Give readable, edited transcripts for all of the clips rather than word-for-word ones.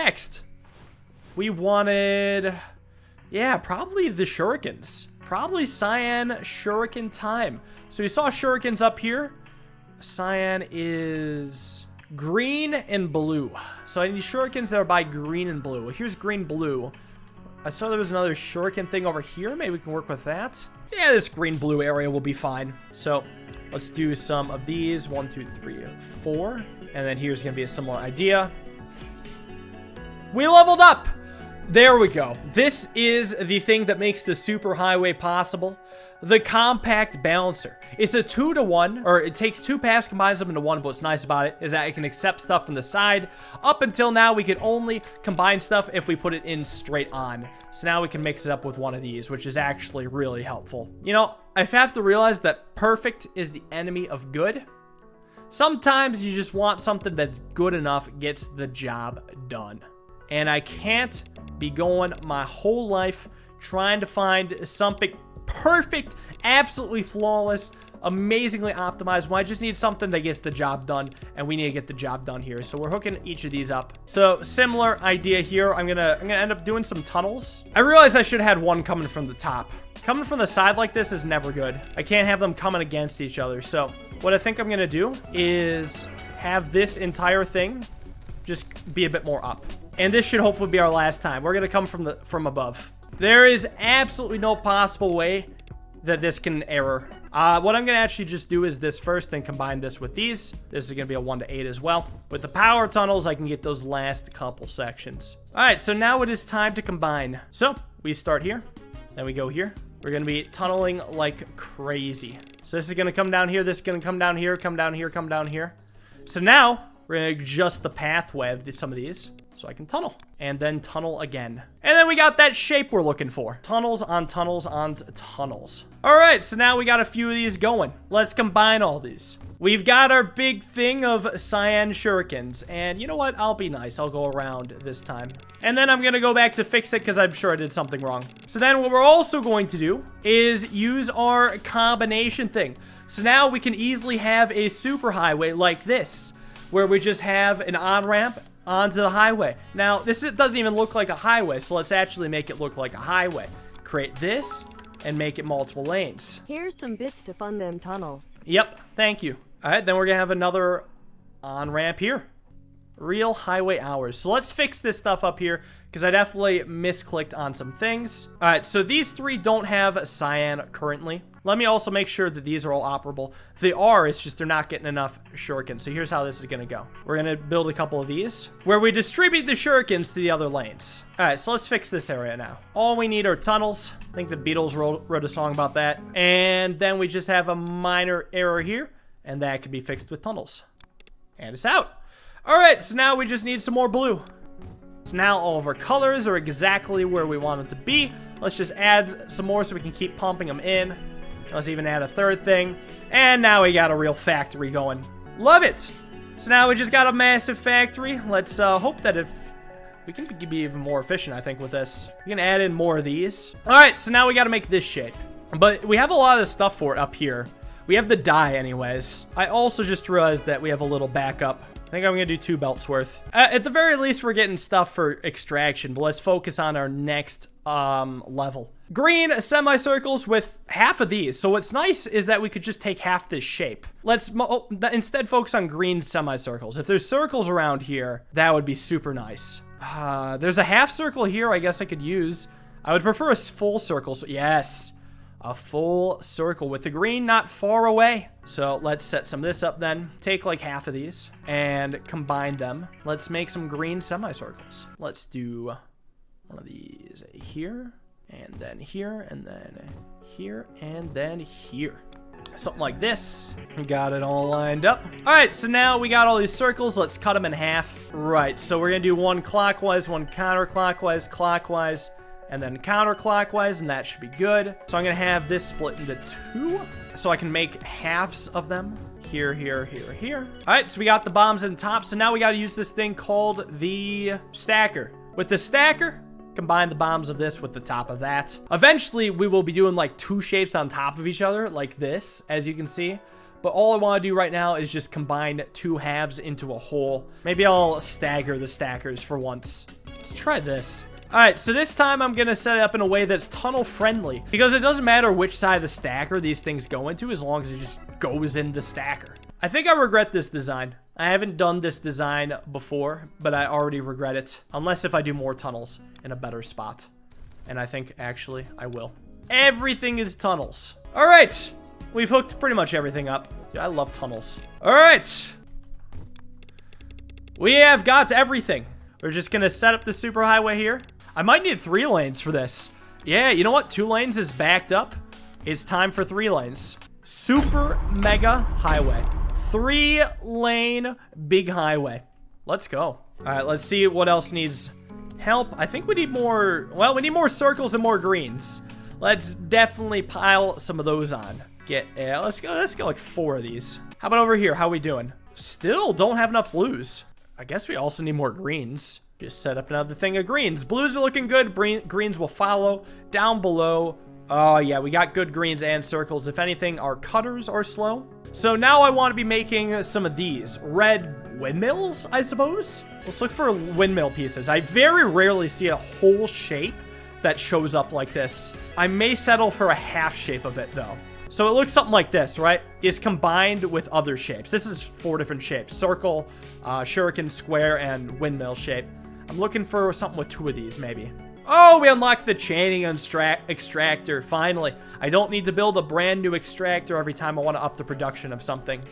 next? We wanted, yeah, probably the shurikens. Probably cyan shuriken time. So you saw shurikens up here. Cyan is green and blue. So I need shurikens that are by green and blue. Well, here's green, blue. I saw there was another shuriken thing over here. Maybe we can work with that. Yeah, this green, blue area will be fine. So let's do some of these. 1, 2, 3, 4. And then here's going to be a similar idea. We leveled up. There we go. This is the thing that makes the superhighway possible. The compact balancer. It's a 2-to-1, or it takes 2 paths, combines them into one. But what's nice about it is that it can accept stuff from the side. Up until now, we could only combine stuff if we put it in straight on. So now we can mix it up with one of these, which is actually really helpful. You know, I have to realize that perfect is the enemy of good. Sometimes you just want something that's good enough, gets the job done. And I can't be going my whole life trying to find something perfect, absolutely flawless, amazingly optimized when I just need something that gets the job done, and we need to get the job done here. So we're hooking each of these up. So similar idea here. I'm gonna end up doing some tunnels. I realized I should have had one coming from the top. Coming from the side like this is never good. I can't have them coming against each other. So what I think I'm gonna do is have this entire thing just be a bit more up. And this should hopefully be our last time. We're gonna come from above. There is absolutely no possible way that this can error. What I'm gonna actually just do is this first, then combine this with these. This is gonna be a 1 to 8 as well. With the power tunnels, I can get those last couple sections. All right, so now it is time to combine. So we start here, then we go here. We're gonna be tunneling like crazy. So this is gonna come down here. This is gonna come down here, come down here, come down here. So now we're gonna adjust the pathway of some of these, so I can tunnel. And then tunnel again. And then we got that shape we're looking for. Tunnels on tunnels on tunnels. All right, so now we got a few of these going. Let's combine all these. We've got our big thing of cyan shurikens. And you know what? I'll be nice. I'll go around this time. And then I'm going to go back to fix it because I'm sure I did something wrong. So then what we're also going to do is use our combination thing. So now we can easily have a superhighway like this, where we just have an on-ramp onto the highway. Now, this doesn't even look like a highway, so let's actually make it look like a highway. Create this and make it multiple lanes. Here's some bits to fund them tunnels. Yep, thank you. All right, then we're gonna have another on-ramp here. Real highway hours. So let's fix this stuff up here because I definitely misclicked on some things. All right, so these 3 don't have cyan currently. Let me also make sure that these are all operable. They are, it's just they're not getting enough shurikens. So here's how this is gonna go. We're gonna build a couple of these where we distribute the shurikens to the other lanes. All right, so let's fix this area now. All we need are tunnels. I think the Beatles wrote a song about that. And then we just have a minor error here, and that can be fixed with tunnels. And it's out. All right, so now we just need some more blue. So now all of our colors are exactly where we want them to be. Let's just add some more so we can keep pumping them in. Let's even add a third thing. And now we got a real factory going. Love it. So now we just got a massive factory. Let's hope that if we can be even more efficient, I think, with this. We can add in more of these. All right, so now we got to make this shape. But we have a lot of stuff for it up here. We have the dye anyways. I also just realized that we have a little backup. I think I'm going to do 2 belts worth. At the very least, we're getting stuff for extraction, but let's focus on our next level. Green semicircles with half of these. So what's nice is that we could just take half this shape. Let's instead focus on green semicircles. If there's circles around here, that would be super nice. There's a half circle here I guess I could use. I would prefer a full circle. So yes, a full circle with the green not far away. So let's set some of this up then. Take like half of these and combine them. Let's make some green semicircles. Let's do one of these here, and then here, and then here, and then here. Something like this. Got it all lined up. All right, so now we got all these circles. Let's cut them in half. Right, so we're gonna do one clockwise, one counterclockwise, clockwise, and then counterclockwise, and that should be good. So I'm gonna have this split into 2, so I can make halves of them. Here, here, here, here. All right, so we got the bombs in top. So now we gotta use this thing called the stacker. With the stacker, combine the bombs of this with the top of that. Eventually, we will be doing like 2 shapes on top of each other, like this, as you can see. But all I want to do right now is just combine two halves into a whole. Maybe I'll stagger the stackers for once. Let's try this. All right, so this time I'm going to set it up in a way that's tunnel friendly, because it doesn't matter which side of the stacker these things go into as long as it just goes in the stacker. I think I regret this design. I haven't done this design before, but I already regret it. Unless if I do more tunnels in a better spot. And I think, actually, I will. Everything is tunnels. All right. We've hooked pretty much everything up. Dude, I love tunnels. All right. We have got everything. We're just going to set up the superhighway here. I might need 3 lanes for this. Yeah, you know what? 2 lanes is backed up. It's time for 3 lanes. Super mega highway. 3-lane big highway. Let's go. All right, let's see what else needs help. I think we need more, well, we need more circles and more greens. Let's definitely pile some of those on. Let's go like 4 of these. How about over here? How we doing? Still don't have enough blues. I guess we also need more greens. Just set up another thing of greens. Blues are looking good. Greens will follow down below. Oh yeah, we got good greens and circles. If anything, our cutters are slow. So now I want to be making some of these red windmills, I suppose. Let's look for windmill pieces. I very rarely see a whole shape that shows up like this. I may settle for a half shape of it though. So it looks something like this, right? It's combined with other shapes. This is 4 different shapes: circle, shuriken, square, and windmill shape. I'm looking for something with 2 of these, maybe. Oh, we unlocked the chaining extractor, finally. I don't need to build a brand new extractor every time I want to up the production of something.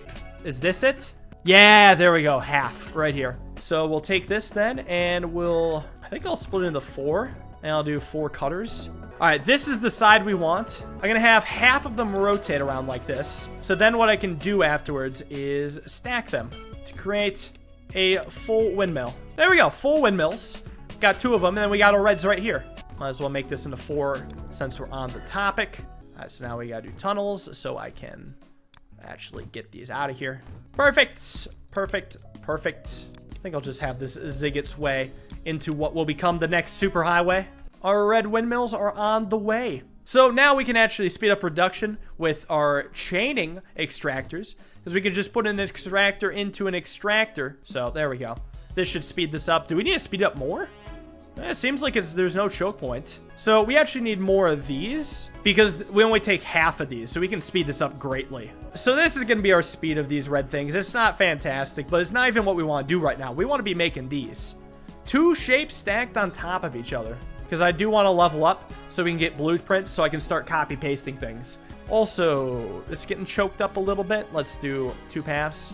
Is this it? Yeah, there we go, half, right here. So we'll take this then, and I think I'll split it into 4, and I'll do 4 cutters. All right, this is the side we want. I'm gonna have half of them rotate around like this. So then what I can do afterwards is stack them to create a full windmill. There we go, full windmills. Got 2 of them, and then we got our reds right here. Might as well make this into 4 since we're on the topic. All right, so now we gotta do tunnels so I can actually get these out of here. Perfect, perfect, perfect. I think I'll just have this zig its way into what will become the next superhighway. Our red windmills are on the way. So now we can actually speed up production with our chaining extractors, because we can just put an extractor into an extractor. So there we go. This should speed this up. Do we need to speed up more? It seems like there's no choke point. So we actually need more of these because we only take half of these, so we can speed this up greatly. So this is going to be our speed of these red things. It's not fantastic, but it's not even what we want to do right now. We want to be making these 2 shapes stacked on top of each other, because I do want to level up so we can get blueprints so I can start copy pasting things. Also, it's getting choked up a little bit. Let's do 2 paths.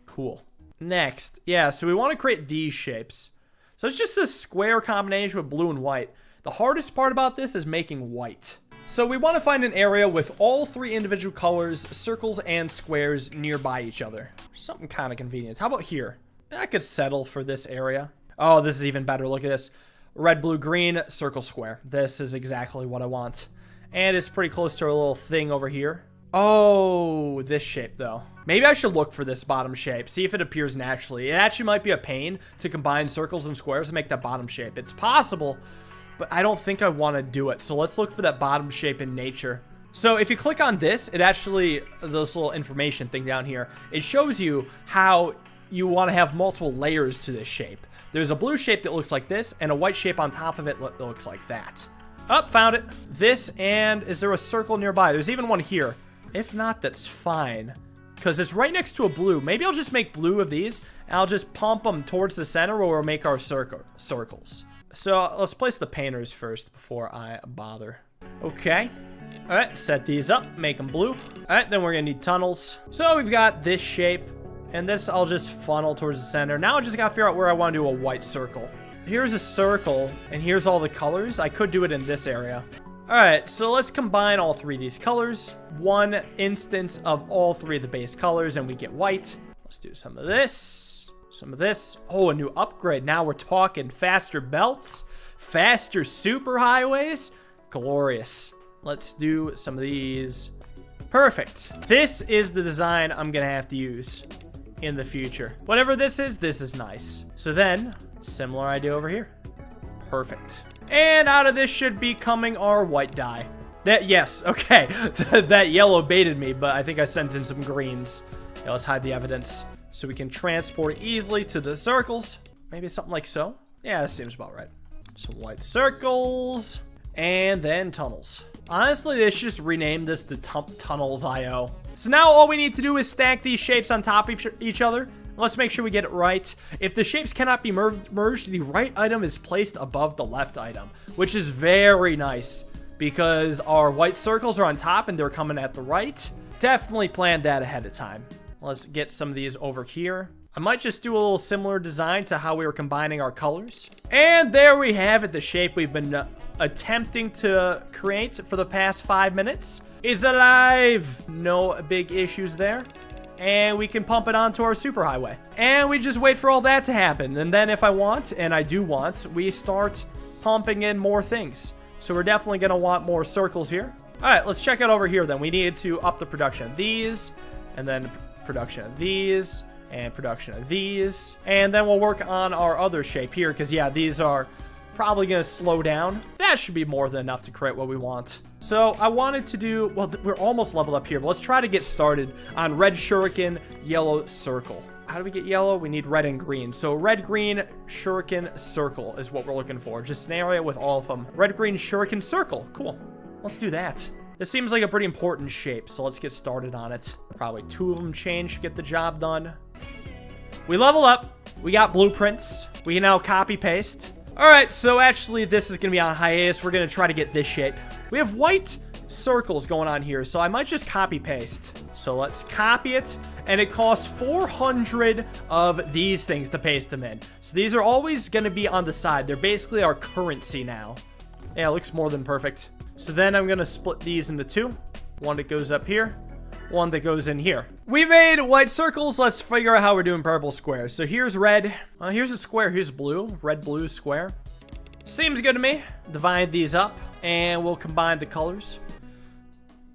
Cool. Next, yeah, so we want to create these shapes. So it's just a square combination with blue and white. The hardest part about this is making white. So we want to find an area with all 3 individual colors, circles, and squares nearby each other. Something kind of convenient. How about here? I could settle for this area. Oh, this is even better. Look at this. Red, blue, green, circle, square. This is exactly what I want. And it's pretty close to our little thing over here. Oh, this shape though. Maybe I should look for this bottom shape, see if it appears naturally. It actually might be a pain to combine circles and squares to make that bottom shape. It's possible, but I don't think I want to do it. So let's look for that bottom shape in nature. So if you click on this, it actually, this little information thing down here, it shows you how you want to have multiple layers to this shape. There's a blue shape that looks like this, and a white shape on top of it that looks like that. Oh, found it. This, and is there a circle nearby? There's even one here. If not, that's fine, because it's right next to a blue. Maybe I'll just make blue of these, and I'll just pump them towards the center where we'll make our circles. So let's place the painters first before I bother. Okay. All right, set these up, make them blue. All right, then we're gonna need tunnels. So we've got this shape, and this I'll just funnel towards the center. Now I just gotta figure out where I want to do a white circle. Here's a circle, and here's all the colors. I could do it in this area. All right, so let's combine all 3 of these colors. 1 instance of all 3 of the base colors, and we get white. Let's do some of this, some of this. Oh, a new upgrade. Now we're talking faster belts, faster superhighways. Glorious. Let's do some of these. Perfect. This is the design I'm gonna have to use in the future. Whatever this is nice. So then, similar idea over here. Perfect. And out of this should be coming our white dye. Yes, okay. That yellow baited me, but I think I sent in some greens. Yeah, let's hide the evidence so we can transport easily to the circles. Maybe something like so. Yeah, that seems about right. Some white circles, and then tunnels. Honestly, they should just rename this the Tunnels IO. So now all we need to do is stack these shapes on top of each other. Let's make sure we get it right. If the shapes cannot be merged, the right item is placed above the left item, which is very nice because our white circles are on top and they're coming at the right. Definitely planned that ahead of time. Let's get some of these over here. I might just do a little similar design to how we were combining our colors. And there we have it. The shape we've been attempting to create for the past 5 minutes is alive. No big issues there. And we can pump it onto our superhighway. And we just wait for all that to happen. And then if I want, and I do want, we start pumping in more things. So we're definitely going to want more circles here. All right, let's check it over here then. We need to up the production of these, and then production of these, and production of these. And then we'll work on our other shape here, because yeah, these are probably going to slow down. That should be more than enough to create what we want. So I wanted to do, well, we're almost leveled up here, but let's try to get started on red shuriken, yellow circle. How do we get yellow? We need red and green. So red, green, shuriken, circle is what we're looking for. Just an area with all of them. Red, green, shuriken, circle. Cool. Let's do that. This seems like a pretty important shape, so let's get started on it. Probably 2 of them change to get the job done. We level up. We got blueprints. We can now copy paste. All right, so actually this is going to be on hiatus. We're going to try to get this shape. We have white circles going on here, so I might just copy paste. So let's copy it, and it costs 400 of these things to paste them in. So these are always going to be on the side. They're basically our currency now. Yeah, it looks more than perfect. So then I'm going to split these into 2. One that goes up here, one that goes in here. We made white circles. Let's figure out how we're doing purple squares. So here's red. Here's a square. Here's blue. Red, blue, square. Seems good to me. Divide these up, and we'll combine the colors.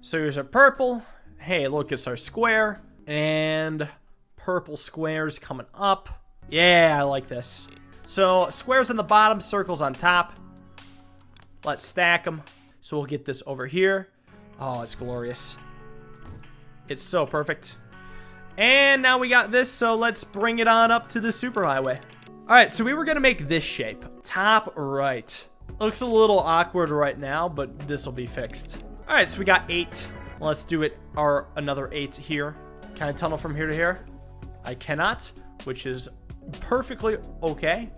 So here's our purple. Hey, look, it's our square. And purple squares coming up. Yeah, I like this. So squares on the bottom, circles on top. Let's stack them. So we'll get this over here. Oh, it's glorious. It's so perfect. And now we got this, so let's bring it on up to the superhighway. All right, so we were going to make this shape. Top right. Looks a little awkward right now, but this will be fixed. All right, so we got 8. Let's do it. Another 8 here. Can I tunnel from here to here? I cannot, which is perfectly okay.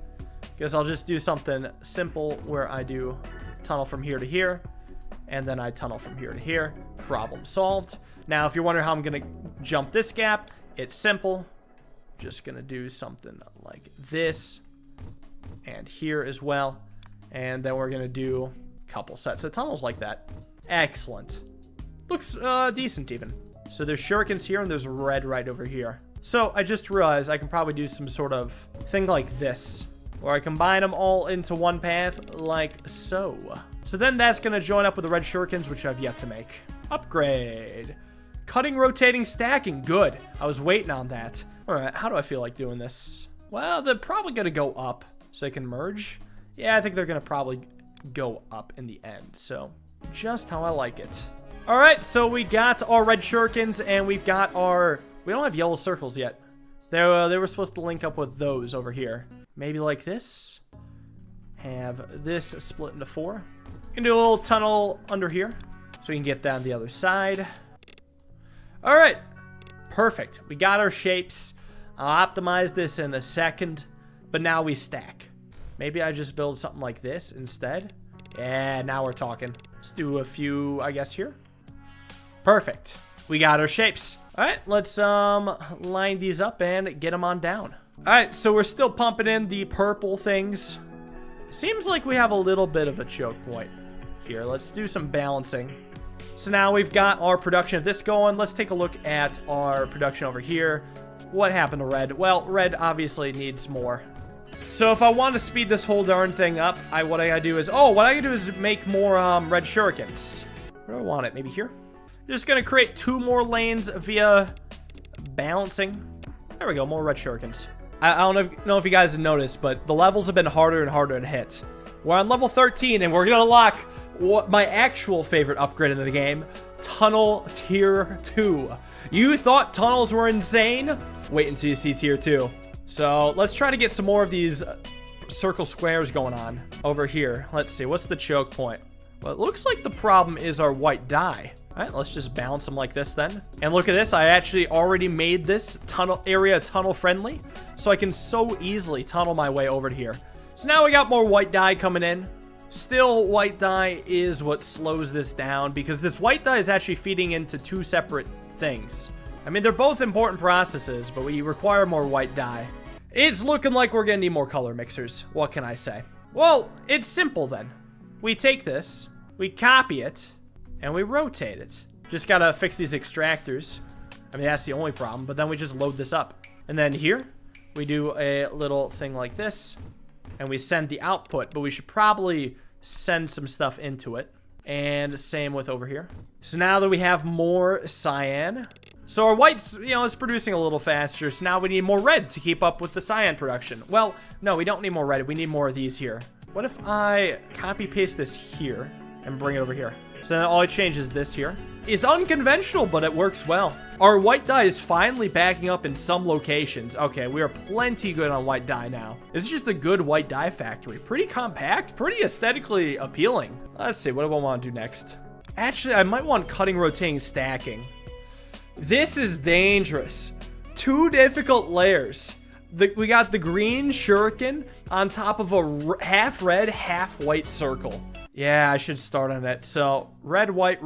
Because I'll just do something simple where I do tunnel from here to here. And then I tunnel from here to here. Problem solved. Now, if you're wondering how I'm going to jump this gap, it's simple. Just going to do something like this. And here as well. And then we're going to do a couple sets of tunnels like that. Excellent. Looks decent even. So there's shurikens here and there's red right over here. So I just realized I can probably do some sort of thing like this, where I combine them all into one path like so. So then that's going to join up with the red shurikens, which I've yet to make. Upgrade. Cutting, rotating, stacking. Good. I was waiting on that. All right, how do I feel like doing this? Well, they're probably going to go up so they can merge. Yeah, I think they're going to probably go up in the end. So just how I like it. All right, so we got our red shurikens and we've got our... We don't have yellow circles yet. They were supposed to link up with those over here. Maybe like this. Have this split into 4. We can do a little tunnel under here so we can get down the other side. All right, perfect. We got our shapes. I'll optimize this in a second, but now we stack. Maybe I just build something like this instead. Yeah, now we're talking. Let's do a few, I guess, here. Perfect. We got our shapes. All right, let's line these up and get them on down. All right, so we're still pumping in the purple things. Seems like we have a little bit of a choke point here. Let's do some balancing. So now we've got our production of this going. Let's take a look at our production over here. What happened to red? Well, red obviously needs more. So if I want to speed this whole darn thing up, what I gotta do is make more red shurikens. Where do I want it? Maybe here? Just gonna create 2 more lanes via balancing. There we go, more red shurikens. I don't know if you guys have noticed, but the levels have been harder and harder to hit. We're on level 13, and we're gonna lock what my actual favorite upgrade in the game, Tunnel Tier 2. You thought tunnels were insane? Wait until you see Tier 2. So let's try to get some more of these circle squares going on over here. Let's see, what's the choke point? Well, it looks like the problem is our white dye. All right, let's just balance them like this then. And look at this, I actually already made this tunnel area tunnel friendly, so I can so easily tunnel my way over to here. So now we got more white dye coming in. Still, white dye is what slows this down because this white dye is actually feeding into two separate things. I mean, they're both important processes, but we require more white dye. It's looking like we're gonna need more color mixers. What can I say? Well, it's simple then. We take this, we copy it, and we rotate it. Just gotta fix these extractors. I mean, that's the only problem, but then we just load this up. And then here, we do a little thing like this, and we send the output, but we should probably send some stuff into it. And same with over here. So now that we have more cyan, so our white's, you know, it's producing a little faster, so now we need more red to keep up with the cyan production. Well, no, we don't need more red, we need more of these here. What if I copy paste this here and bring it over here? So then all I change is this here. It's unconventional, but it works well. Our white dye is finally backing up in some locations. Okay, we are plenty good on white dye now. This is just a good white dye factory. Pretty compact, pretty aesthetically appealing. Let's see, what do I want to do next? Actually, I might want cutting, rotating, stacking. This is dangerous. Two difficult layers. We got the green shuriken on top of a half red, half white circle. Yeah, I should start on it. So red, white,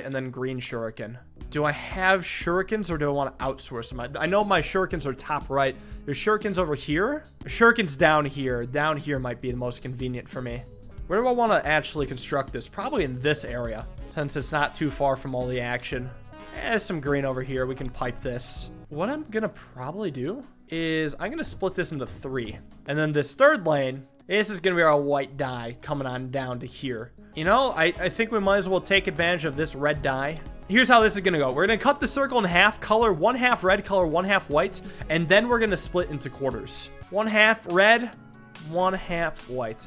and then green shuriken. Do I have shurikens or do I want to outsource them? I know my shurikens are top right. There's shurikens over here. Shurikens down here. Down here might be the most convenient for me. Where do I want to actually construct this? Probably in this area, since it's not too far from all the action. There's some green over here. We can pipe this. What I'm going to probably do is I'm going to split this into 3. And then this third lane, this is going to be our white dye coming on down to here. You know, I think we might as well take advantage of this red dye. Here's how this is going to go. We're going to cut the circle in half, color 1 half red, color 1 half white, and then we're going to split into quarters. 1 half red, 1 half white.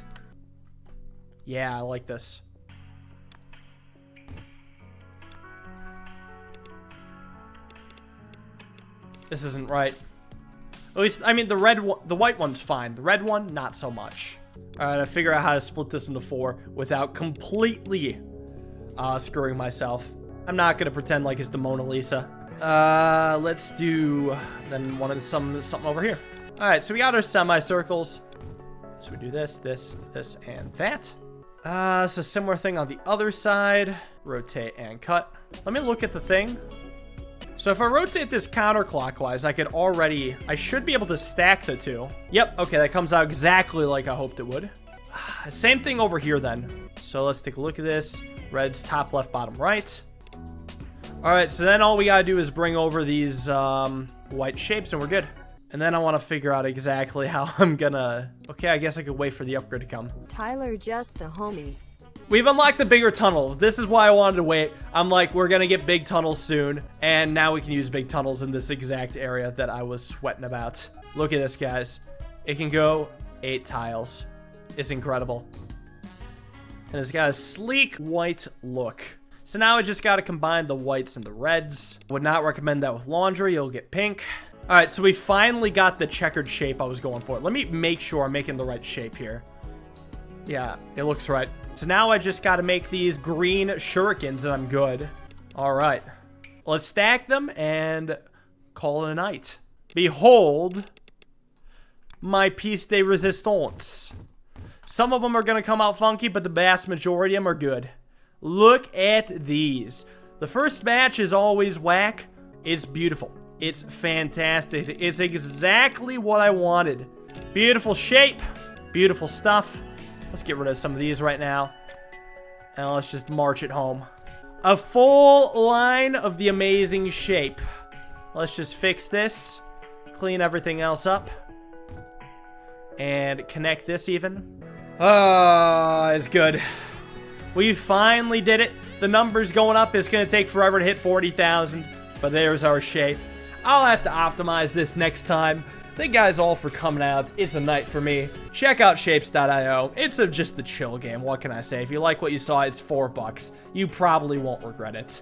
Yeah, I like this. This isn't right. At least, I mean, the white one's fine. The red one, not so much. All right, I figure out how to split this into 4 without completely screwing myself. I'm not gonna pretend like it's the Mona Lisa. Let's do then something over here. All right, so we got our semicircles. So we do this, this, this, and that. So similar thing on the other side. Rotate and cut. Let me look at the thing. So if I rotate this counterclockwise, I should be able to stack the two. Yep, okay, that comes out exactly like I hoped it would. Same thing over here then. So let's take a look at this. Red's top, left, bottom, right. All right, so then all we gotta do is bring over these white shapes and we're good. And then I wanna figure out exactly how I'm gonna... Okay, I guess I could wait for the upgrade to come. Tyler, just a homie. We've unlocked the bigger tunnels. This is why I wanted to wait. I'm like, we're gonna get big tunnels soon. And now we can use big tunnels in this exact area that I was sweating about. Look at this, guys. It can go 8 tiles. It's incredible. And it's got a sleek white look. So now I just gotta combine the whites and the reds. Would not recommend that with laundry. You'll get pink. All right, so we finally got the checkered shape I was going for. Let me make sure I'm making the right shape here. Yeah, it looks right. So now I just got to make these green shurikens and I'm good. All right. Let's stack them and call it a night. Behold my piece de resistance. Some of them are going to come out funky, but the vast majority of them are good. Look at these. The first batch is always whack. It's beautiful. It's fantastic. It's exactly what I wanted. Beautiful shape. Beautiful stuff. Let's get rid of some of these right now. And let's just march it home. A full line of the amazing shape. Let's just fix this. Clean everything else up. And connect this even. It's good. We finally did it. The number's going up. It's going to take forever to hit 40,000. But there's our shape. I'll have to optimize this next time. Thank you guys all for coming out. It's a night for me. Check out shapez.io. It's just the chill game. What can I say? If you like what you saw, it's $4. You probably won't regret it.